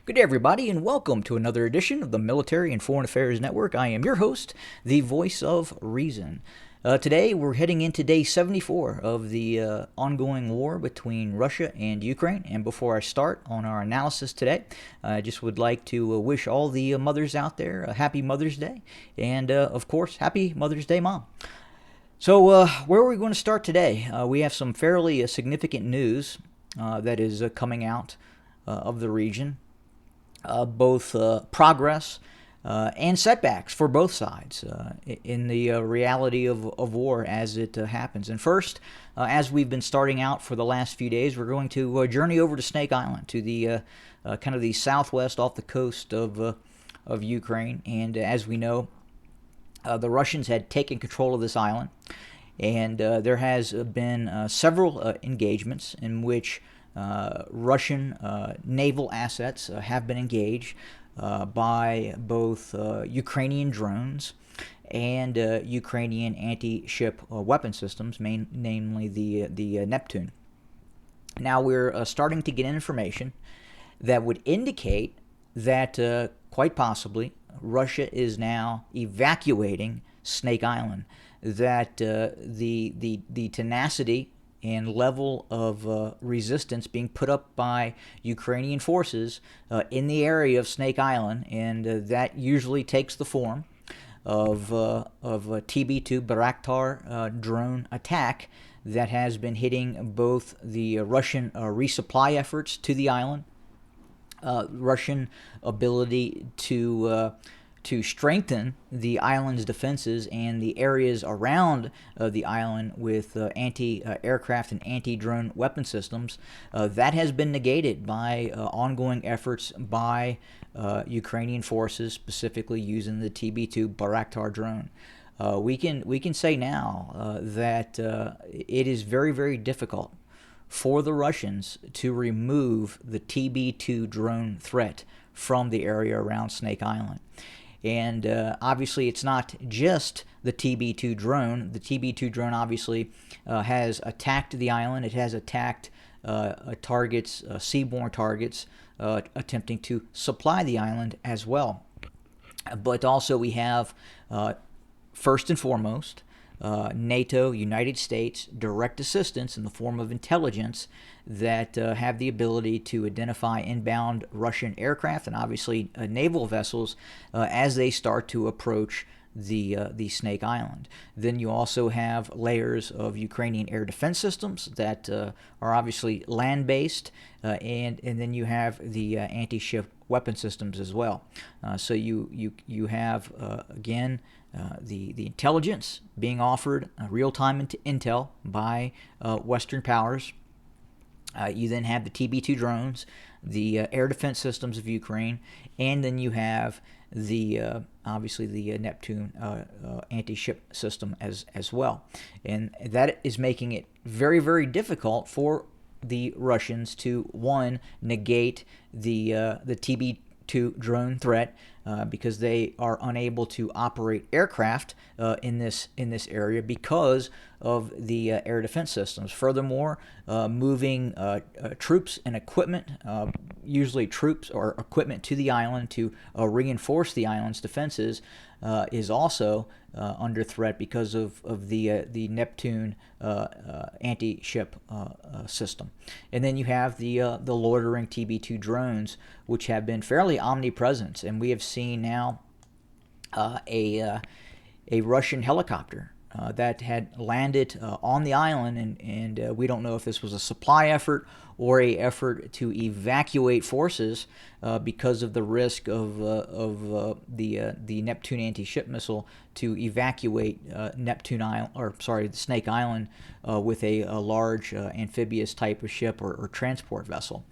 Good day, everybody, and welcome to another edition of the Military and Foreign Affairs Network. I am your host, the voice of reason. Today, we're heading into day 74 of the ongoing war between Russia and Ukraine. And before I start on our analysis today, I just would like to wish all the mothers out there a happy Mother's Day. And, of course, happy Mother's Day, Mom. So, where are we going to start today? We have some fairly significant news that is coming out of the region. Both progress and setbacks for both sides in the reality of war as it happens. And first, as we've been starting out for the last few days, we're going to journey over to Snake Island, to the kind of the southwest off the coast of Ukraine. And as we know, the Russians had taken control of this island, and there has been several engagements in which Russian naval assets have been engaged by both Ukrainian drones and Ukrainian anti-ship weapon systems, namely the Neptune. Now we're starting to get information that would indicate that quite possibly Russia is now evacuating Snake Island. That the tenacity and level of resistance being put up by Ukrainian forces in the area of Snake Island, and that usually takes the form of a TB2 Bayraktar drone attack that has been hitting both the Russian resupply efforts to the island, Russian ability to strengthen the island's defenses and the areas around the island with anti-aircraft and anti-drone weapon systems. That has been negated by ongoing efforts by Ukrainian forces, specifically using the TB2 Bayraktar drone. We can say now that it is very, very difficult for the Russians to remove the TB2 drone threat from the area around Snake Island. And obviously, it's not just the TB2 drone. The TB2 drone obviously has attacked the island. It has attacked targets, seaborne targets, attempting to supply the island as well. But also we have, first and foremost, NATO, United States, direct assistance in the form of intelligence that have the ability to identify inbound Russian aircraft and obviously naval vessels as they start to approach the Snake Island. Then you also have layers of Ukrainian air defense systems that are obviously land-based, and then you have the anti-ship weapon systems as well. So you have again the intelligence being offered, real-time intel by Western powers. You then have the TB2 drones, the air defense systems of Ukraine, and then you have the obviously the Neptune anti-ship system as well. And that is making it very, very difficult for the Russians to, one, negate the TB2 drone threat because they are unable to operate aircraft in this area because of the air defense systems. Furthermore, moving troops and equipment, usually troops or equipment to the island to reinforce the island's defenses, is also under threat because of the Neptune anti-ship system. And then you have the loitering TB2 drones, which have been fairly omnipresent, and we have seen now a Russian helicopter that had landed on the island, and we don't know if this was a supply effort or a effort to evacuate forces because of the risk of the Neptune anti-ship missile to evacuate the Snake Island with a large amphibious type of ship or transport vessel.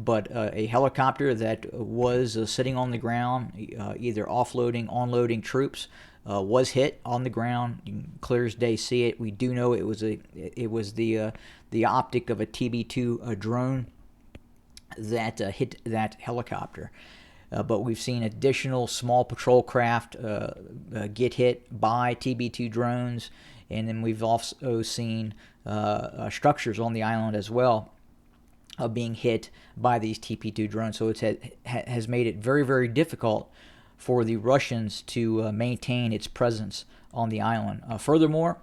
But a helicopter that was sitting on the ground, either offloading, onloading troops, was hit on the ground. You can clear as day see it. We do know it was the optic of a TB2 drone that hit that helicopter. But we've seen additional small patrol craft get hit by TB2 drones, and then we've also seen structures on the island as well being hit by these TP2 drones. So it has made it very, very difficult for the Russians to maintain its presence on the island. Furthermore,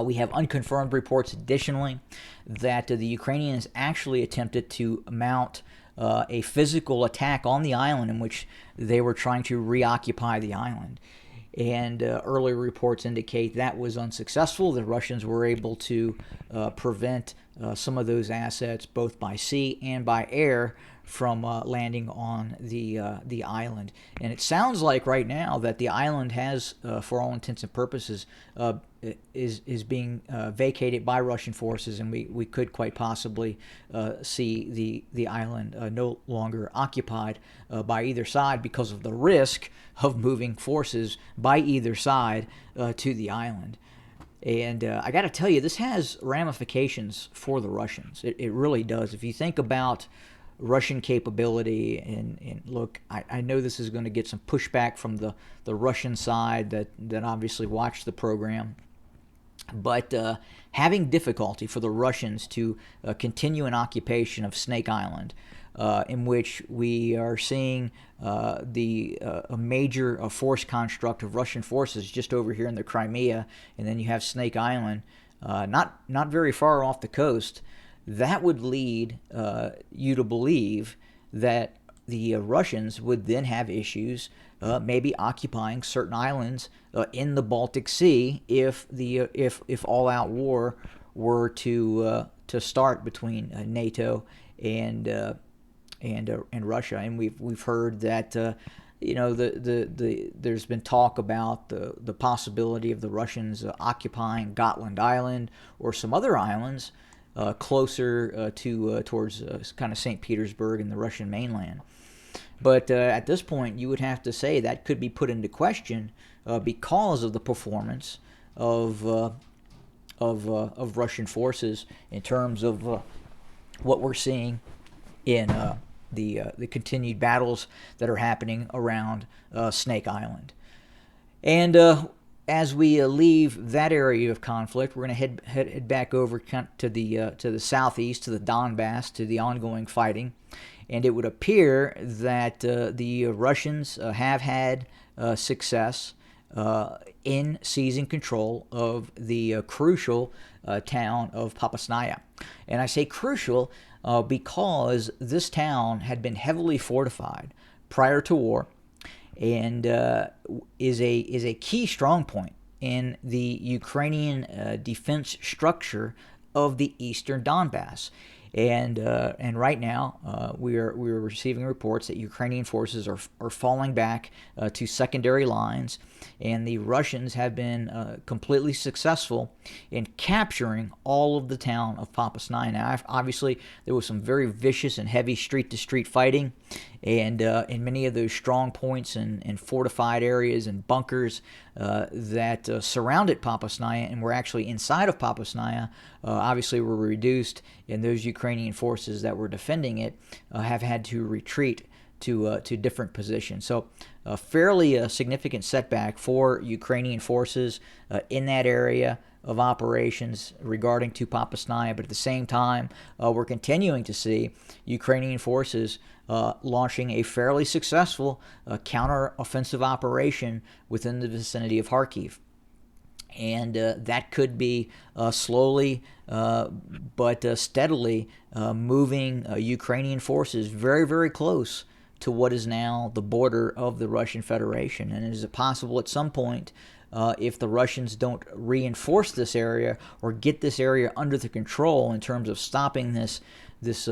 we have unconfirmed reports additionally that the Ukrainians actually attempted to mount a physical attack on the island in which they were trying to reoccupy the island. And earlier reports indicate that was unsuccessful. The Russians were able to prevent some of those assets, both by sea and by air, from landing on the island. And it sounds like right now that the island has, for all intents and purposes, is being vacated by Russian forces, and we could quite possibly see the island no longer occupied by either side because of the risk of moving forces by either side to the island. And I got to tell you, this has ramifications for the Russians. It really does. If you think about Russian capability, and look, I know this is going to get some pushback from the Russian side that obviously watched the program, but having difficulty for the Russians to continue an occupation of Snake Island, in which we are seeing a major force construct of Russian forces just over here in the Crimea, and then you have Snake Island, not very far off the coast. That would lead you to believe that the Russians would then have issues maybe occupying certain islands in the Baltic Sea if all-out war were to start between NATO and Russia. And we've heard that there's been talk about the possibility of the Russians occupying Gotland Island or some other islands closer towards kind of St. Petersburg and the Russian mainland. But at this point, you would have to say that could be put into question because of the performance of Russian forces in terms of what we're seeing in the continued battles that are happening around Snake Island. And as we leave that area of conflict, we're going to head back over to the southeast, to the Donbass, to the ongoing fighting. And it would appear that the Russians have had success in seizing control of the crucial town of Popasnaya. And I say crucial because this town had been heavily fortified prior to war, and is a key strong point in the Ukrainian defense structure of the eastern Donbass. And right now we are receiving reports that Ukrainian forces are falling back to secondary lines, and the Russians have been completely successful in capturing all of the town of Popasnaya. Now, obviously, there was some very vicious and heavy street-to-street fighting, and in many of those strong points and fortified areas and bunkers that surrounded Popasnaya and were actually inside of Popasnaya, obviously were reduced, and those Ukrainian forces that were defending it have had to retreat to different positions. So a fairly significant setback for Ukrainian forces in that area of operations regarding to Popasnaya, but at the same time, we're continuing to see Ukrainian forces launching a fairly successful counter-offensive operation within the vicinity of Kharkiv. And that could be slowly but steadily moving Ukrainian forces very, very close to what is now the border of the Russian Federation. And is it possible at some point, if the Russians don't reinforce this area or get this area under the control in terms of stopping this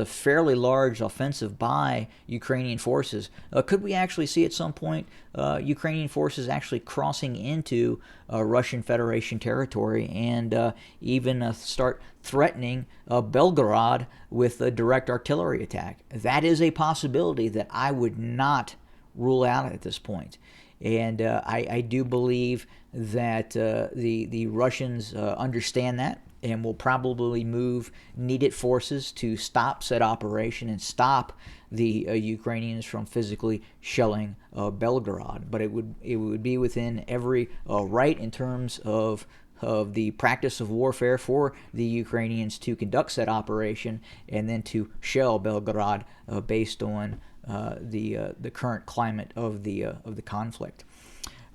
fairly large offensive by Ukrainian forces, could we actually see at some point Ukrainian forces actually crossing into Russian Federation territory and even start threatening Belgorod with a direct artillery attack? That is a possibility that I would not rule out at this point. And I do believe that the Russians understand that and will probably move needed forces to stop said operation and stop the Ukrainians from physically shelling Belgorod. But it would be within every right in terms of of the practice of warfare for the Ukrainians to conduct said operation and then to shell Belgorod based on the current climate of the conflict.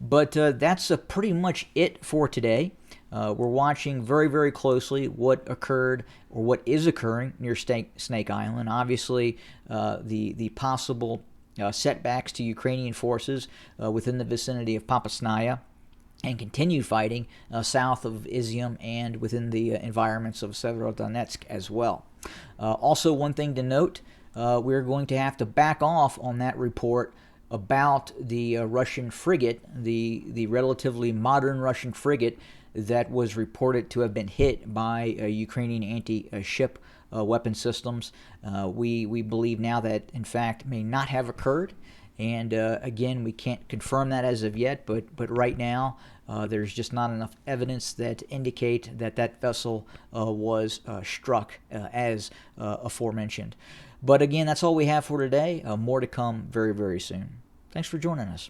But that's pretty much it for today. We're watching very, very closely what occurred or what is occurring near Snake Island. Obviously, the possible setbacks to Ukrainian forces within the vicinity of Popasnaya and continued fighting south of Izium and within the environments of Severodonetsk as well. Also, one thing to note, we're going to have to back off on that report about the Russian frigate, the relatively modern Russian frigate that was reported to have been hit by Ukrainian anti-ship weapon systems. We believe now that, in fact, may not have occurred. And again, we can't confirm that as of yet, but right now there's just not enough evidence that indicate that that vessel was struck as aforementioned. But again, that's all we have for today. More to come very, very soon. Thanks for joining us.